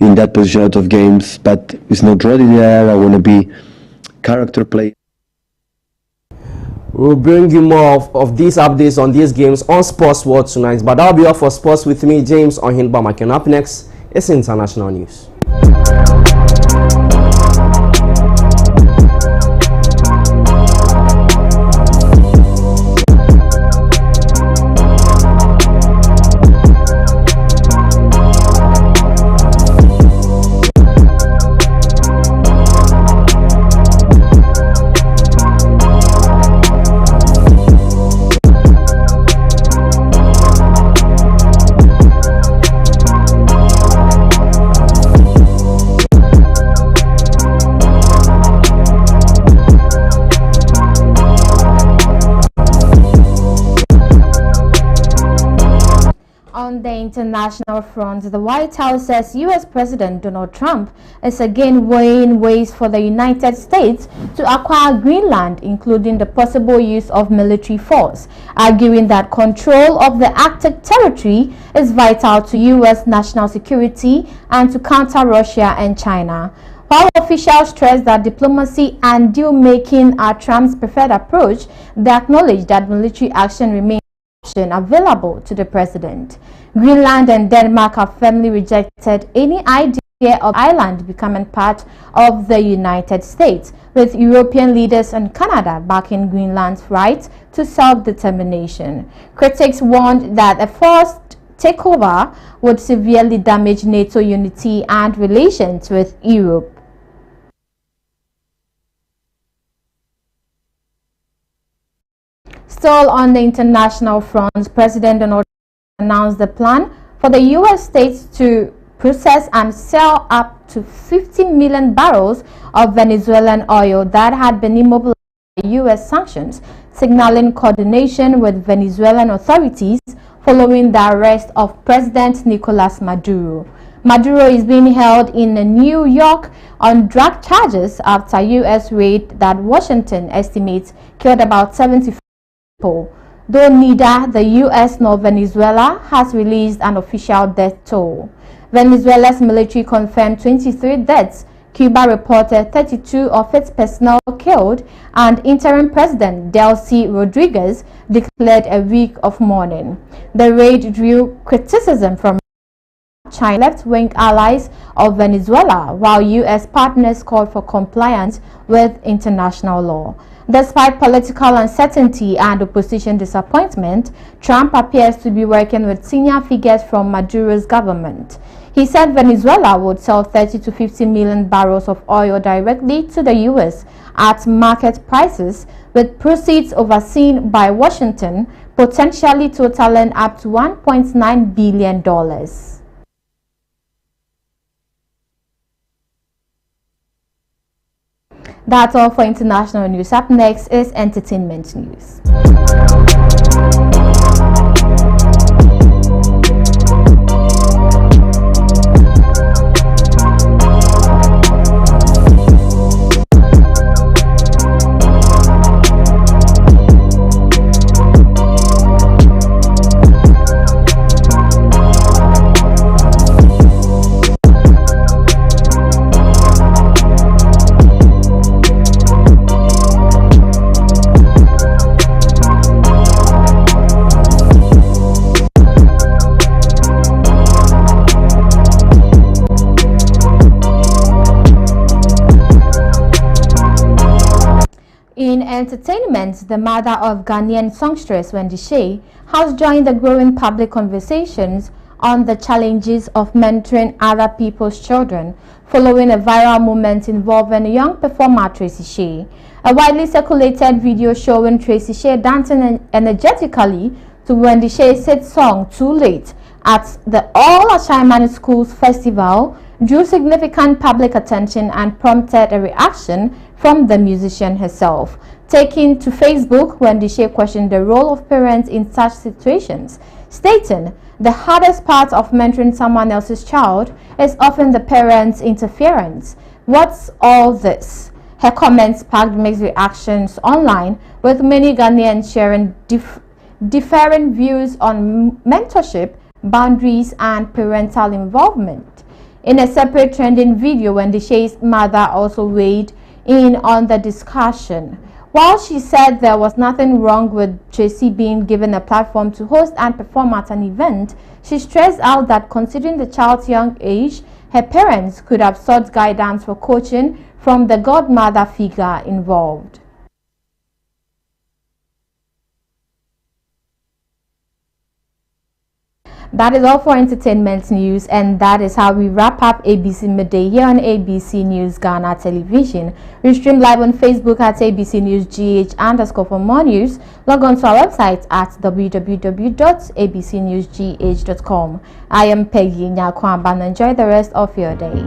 in that position out of games, but it's not ready there. I want to be character play. We'll bring you more of these updates on these games on Sports World tonight, but that'll be all for sports with me, James Ohinbamakin. Up next is international news. On the international front, the White House says U.S. President Donald Trump is again weighing ways for the United States to acquire Greenland, including the possible use of military force, arguing that control of the Arctic territory is vital to U.S. national security and to counter Russia and China. While officials stress that diplomacy and deal-making are Trump's preferred approach, they acknowledge that military action remains available to the president. Greenland and Denmark have firmly rejected any idea of Ireland becoming part of the United States, with European leaders and Canada backing Greenland's right to self-determination. Critics warned that a forced takeover would severely damage NATO unity and relations with Europe. Still on the international front, President Donald Trump announced the plan for the U.S. states to process and sell up to 50 million barrels of Venezuelan oil that had been immobilized by U.S. sanctions, signaling coordination with Venezuelan authorities following the arrest of President Nicolas Maduro. Maduro is being held in New York on drug charges after U.S. raid that Washington estimates killed about 75 people, though neither the U.S. nor Venezuela has released an official death toll. Venezuela's military confirmed 23 deaths. Cuba reported 32 of its personnel killed, and interim President Delcy Rodriguez declared a week of mourning. The raid drew criticism from China left-wing allies of Venezuela, while U.S. partners called for compliance with international law. Despite political uncertainty and opposition disappointment, Trump appears to be working with senior figures from Maduro's government. He said Venezuela would sell 30 to 50 million barrels of oil directly to the U.S. at market prices, with proceeds overseen by Washington, potentially totaling up to $1.9 billion. That's all for international news. Up next is entertainment news. In entertainment, the mother of Ghanaian songstress Wendy Shea has joined the growing public conversations on the challenges of mentoring other people's children following a viral moment involving young performer Tracy Shea. A widely circulated video showing Tracy Shea dancing energetically to Wendy Shea's hit song Too Late at the All Ashaiman Schools Festival drew significant public attention and prompted a reaction from the musician herself. Taking to Facebook, Wendy Shea questioned the role of parents in such situations, stating, "The hardest part of mentoring someone else's child is often the parents' interference. What's all this?" Her comments sparked mixed reactions online, with many Ghanaians sharing differing views on mentorship, boundaries, and parental involvement. In a separate trending video, Wendy Shea's mother also weighed in on the discussion. While she said there was nothing wrong with Tracy being given a platform to host and perform at an event, she stressed out that considering the child's young age, her parents could have sought guidance for coaching from the godmother figure involved. That is all for entertainment news, and that is how we wrap up ABC Midday here on ABC News Ghana Television. We stream live on Facebook at ABC News GH _ for more news. Log on to our website at www.abcnewsgh.com. I am Peggy Nyarkowaaa Bannnor. Enjoy the rest of your day.